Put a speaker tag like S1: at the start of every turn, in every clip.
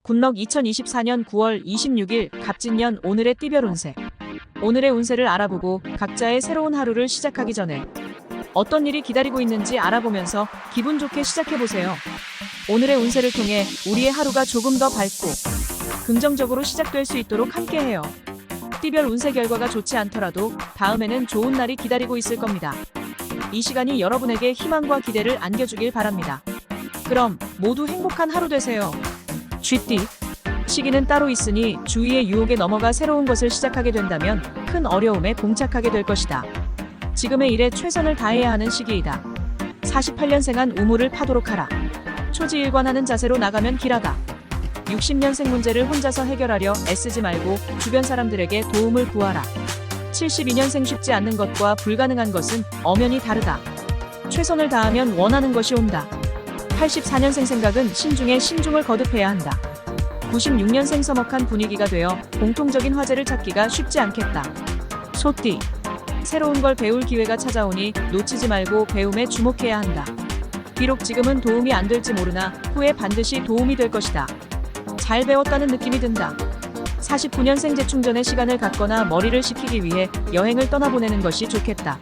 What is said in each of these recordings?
S1: 굿럭 2024년 9월 26일 갑진년 오늘의 띠별 운세. 오늘의 운세를 알아보고 각자의 새로운 하루를 시작하기 전에 어떤 일이 기다리고 있는지 알아보면서 기분 좋게 시작해보세요. 오늘의 운세를 통해 우리의 하루가 조금 더 밝고 긍정적으로 시작될 수 있도록 함께해요. 띠별 운세 결과가 좋지 않더라도 다음에는 좋은 날이 기다리고 있을 겁니다. 이 시간이 여러분에게 희망과 기대를 안겨주길 바랍니다. 그럼 모두 행복한 하루 되세요. 쥐띠. 시기는 따로 있으니 주위의 유혹에 넘어가 새로운 것을 시작하게 된다면 큰 어려움에 봉착하게 될 것이다. 지금의 일에 최선을 다해야 하는 시기이다. 48년생한 우물을 파도록 하라. 초지일관하는 자세로 나가면 길하다. 60년생 문제를 혼자서 해결하려 애쓰지 말고 주변 사람들에게 도움을 구하라. 72년생 쉽지 않는 것과 불가능한 것은 엄연히 다르다. 최선을 다하면 원하는 것이 온다. 84년생 생각은 신중에 신중을 거듭해야 한다. 96년생 서먹한 분위기가 되어 공통적인 화제를 찾기가 쉽지 않겠다. 소띠. 새로운 걸 배울 기회가 찾아오니 놓치지 말고 배움에 주목해야 한다. 비록 지금은 도움이 안 될지 모르나 후에 반드시 도움이 될 것이다. 잘 배웠다는 느낌이 든다. 49년생 재충전의 시간을 갖거나 머리를 식히기 위해 여행을 떠나보내는 것이 좋겠다.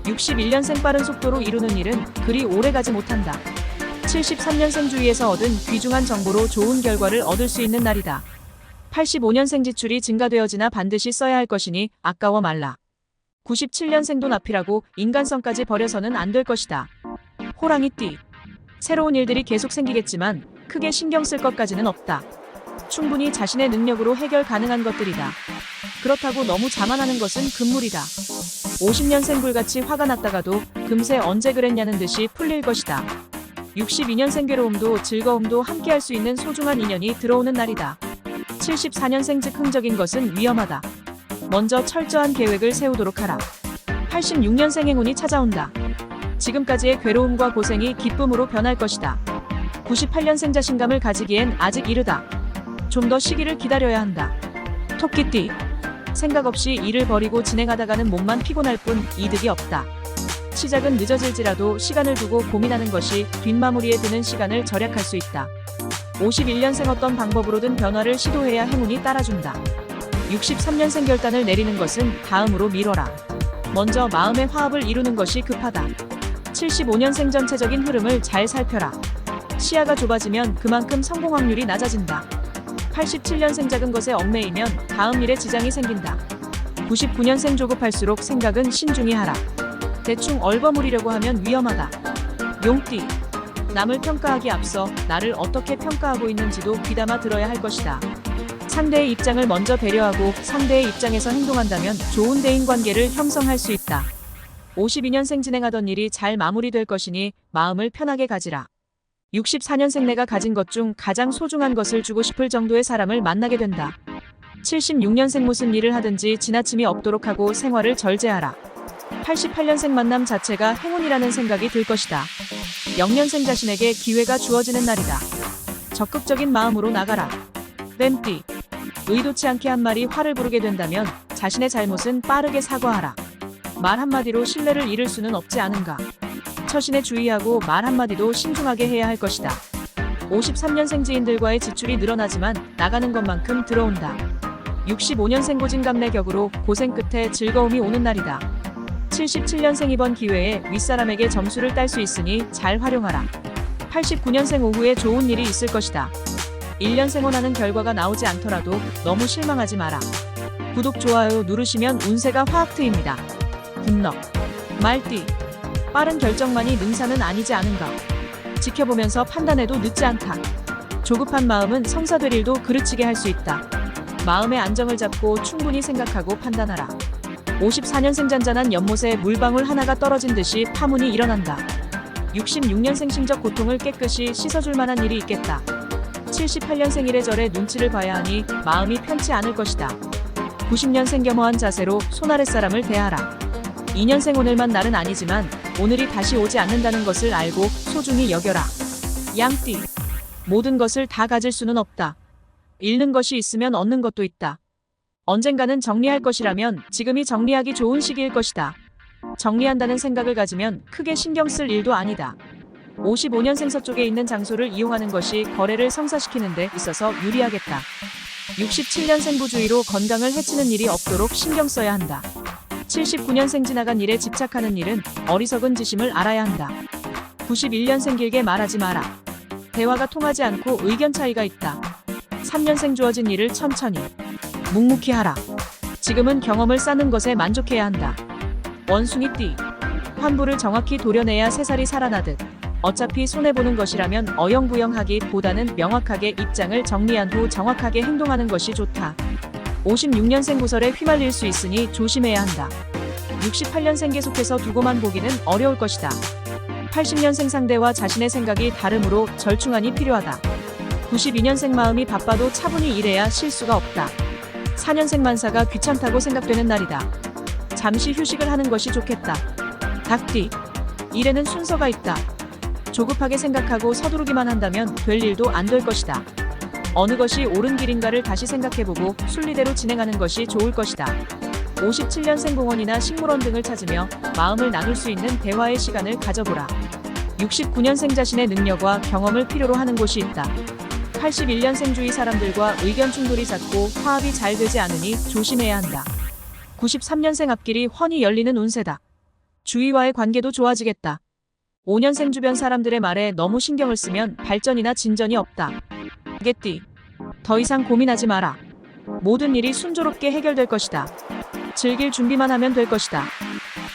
S1: 61년생 빠른 속도로 이루는 일은 그리 오래 가지 못한다. 73년생 주위에서 얻은 귀중한 정보로 좋은 결과를 얻을 수 있는 날이다. 85년생 지출이 증가되어지나 반드시 써야 할 것이니 아까워 말라. 97년생도 나필하고 인간성까지 버려서는 안 될 것이다. 호랑이띠. 새로운 일들이 계속 생기겠지만 크게 신경 쓸 것까지는 없다. 충분히 자신의 능력으로 해결 가능한 것들이다. 그렇다고 너무 자만하는 것은 금물이다. 50년생 불같이 화가 났다가도 금세 언제 그랬냐는 듯이 풀릴 것이다. 62년생 괴로움도 즐거움도 함께할 수 있는 소중한 인연이 들어오는 날이다. 74년생 즉흥적인 것은 위험하다. 먼저 철저한 계획을 세우도록 하라. 86년생 행운이 찾아온다. 지금까지의 괴로움과 고생이 기쁨으로 변할 것이다. 98년생 자신감을 가지기엔 아직 이르다. 좀 더 시기를 기다려야 한다. 토끼띠. 생각 없이 일을 벌이고 진행하다가는 몸만 피곤할 뿐 이득이 없다. 시작은 늦어질지라도 시간을 두고 고민하는 것이 뒷마무리에 드는 시간을 절약할 수 있다. 51년생 어떤 방법으로든 변화를 시도해야 행운이 따라준다. 63년생 결단을 내리는 것은 다음으로 미뤄라. 먼저 마음의 화합을 이루는 것이 급하다. 75년생 전체적인 흐름을 잘 살펴라. 시야가 좁아지면 그만큼 성공 확률이 낮아진다. 87년생 작은 것에 얽매이면 다음 일에 지장이 생긴다. 99년생 조급할수록 생각은 신중히 하라. 대충 얼버무리려고 하면 위험하다. 용띠. 남을 평가하기 앞서 나를 어떻게 평가하고 있는지도 귀담아 들어야 할 것이다. 상대의 입장을 먼저 배려하고 상대의 입장에서 행동한다면 좋은 대인관계를 형성할 수 있다. 52년생 진행하던 일이 잘 마무리될 것이니 마음을 편하게 가지라. 64년생 내가 가진 것 중 가장 소중한 것을 주고 싶을 정도의 사람을 만나게 된다. 76년생 무슨 일을 하든지 지나침이 없도록 하고 생활을 절제하라. 88년생 만남 자체가 행운이라는 생각이 들 것이다. 0년생 자신에게 기회가 주어지는 날이다. 적극적인 마음으로 나가라. 뱀띠. 의도치 않게 한 말이 화를 부르게 된다면 자신의 잘못은 빠르게 사과하라. 말 한마디로 신뢰를 잃을 수는 없지 않은가. 처신에 주의하고 말 한마디도 신중하게 해야 할 것이다. 53년생 지인들과의 지출이 늘어나지만 나가는 것만큼 들어온다. 65년생 고진감래 격으로 고생 끝에 즐거움이 오는 날이다. 77년생 이번 기회에 윗사람에게 점수를 딸 수 있으니 잘 활용하라. 89년생 오후에 좋은 일이 있을 것이다. 1년생 원하는 결과가 나오지 않더라도 너무 실망하지 마라. 구독, 좋아요 누르시면 운세가 화학 트입니다. 굿럭. 말띠. 빠른 결정만이 능사는 아니지 않은가. 지켜보면서 판단해도 늦지 않다. 조급한 마음은 성사될 일도 그르치게 할 수 있다. 마음의 안정을 잡고 충분히 생각하고 판단하라. 54년생 잔잔한 연못에 물방울 하나가 떨어진 듯이 파문이 일어난다. 66년생 심적 고통을 깨끗이 씻어줄 만한 일이 있겠다. 78년생 이래저래 눈치를 봐야 하니 마음이 편치 않을 것이다. 90년생 겸허한 자세로 손아랫사람을 대하라. 2년생 오늘만 날은 아니지만 오늘이 다시 오지 않는다는 것을 알고 소중히 여겨라. 양띠. 모든 것을 다 가질 수는 없다. 잃는 것이 있으면 얻는 것도 있다. 언젠가는 정리할 것이라면 지금이 정리하기 좋은 시기일 것이다. 정리한다는 생각을 가지면 크게 신경 쓸 일도 아니다. 55년생 서쪽에 있는 장소를 이용하는 것이 거래를 성사시키는 데 있어서 유리하겠다. 67년생 부주의로 건강을 해치는 일이 없도록 신경 써야 한다. 79년생 지나간 일에 집착하는 일은 어리석은 지심을 알아야 한다. 91년생 길게 말하지 마라. 대화가 통하지 않고 의견 차이가 있다. 3년생 주어진 일을 천천히, 묵묵히 하라. 지금은 경험을 쌓는 것에 만족해야 한다. 원숭이 띠. 환부를 정확히 도려내야 새살이 살아나듯. 어차피 손해보는 것이라면 어영부영하기보다는 명확하게 입장을 정리한 후 정확하게 행동하는 것이 좋다. 56년생 구설에 휘말릴 수 있으니 조심해야 한다. 68년생 계속해서 두고만 보기는 어려울 것이다. 80년생 상대와 자신의 생각이 다르므로 절충안이 필요하다. 92년생 마음이 바빠도 차분히 일해야 실수가 없다. 4년생 만사가 귀찮다고 생각되는 날이다. 잠시 휴식을 하는 것이 좋겠다. 닭띠. 일에는 순서가 있다. 조급하게 생각하고 서두르기만 한다면 될 일도 안 될 것이다. 어느 것이 옳은 길인가를 다시 생각해보고 순리대로 진행하는 것이 좋을 것이다. 57년생 공원이나 식물원 등을 찾으며 마음을 나눌 수 있는 대화의 시간을 가져보라. 69년생 자신의 능력과 경험을 필요로 하는 곳이 있다. 81년생 주위 사람들과 의견 충돌이 잦고 화합이 잘 되지 않으니 조심해야 한다. 93년생 앞길이 훤히 열리는 운세다. 주위와의 관계도 좋아지겠다. 5년생 주변 사람들의 말에 너무 신경을 쓰면 발전이나 진전이 없다. 개띠. 더 이상 고민하지 마라. 모든 일이 순조롭게 해결될 것이다. 즐길 준비만 하면 될 것이다.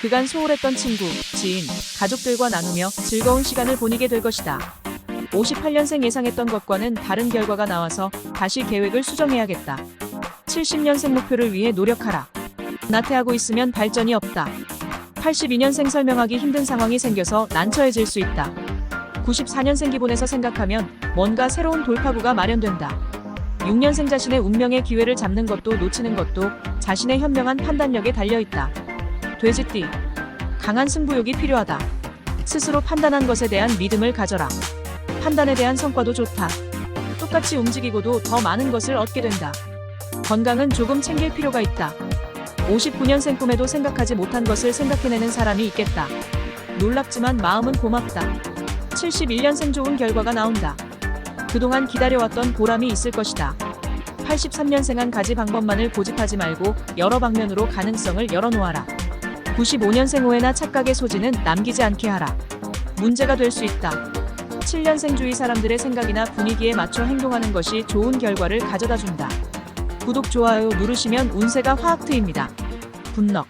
S1: 그간 소홀했던 친구, 지인, 가족들과 나누며 즐거운 시간을 보내게 될 것이다. 58년생 예상했던 것과는 다른 결과가 나와서 다시 계획을 수정해야겠다. 70년생 목표를 위해 노력하라. 나태하고 있으면 발전이 없다. 82년생 설명하기 힘든 상황이 생겨서 난처해질 수 있다. 94년생 기본에서 생각하면 뭔가 새로운 돌파구가 마련된다. 6년생 자신의 운명의 기회를 잡는 것도 놓치는 것도 자신의 현명한 판단력에 달려있다. 돼지띠. 강한 승부욕이 필요하다. 스스로 판단한 것에 대한 믿음을 가져라. 판단에 대한 성과도 좋다. 똑같이 움직이고도 더 많은 것을 얻게 된다. 건강은 조금 챙길 필요가 있다. 59년생 꿈에도 생각하지 못한 것을 생각해내는 사람이 있겠다. 놀랍지만 마음은 고맙다. 71년생 좋은 결과가 나온다. 그동안 기다려왔던 보람이 있을 것이다. 83년생 한 가지 방법만을 고집하지 말고 여러 방면으로 가능성을 열어놓아라. 95년생 오해나 착각의 소지는 남기지 않게 하라. 문제가 될 수 있다. 7년생 주위 사람들의 생각이나 분위기에 맞춰 행동하는 것이 좋은 결과를 가져다준다. 구독, 좋아요 누르시면 운세가 화학 트입니다. 분럭.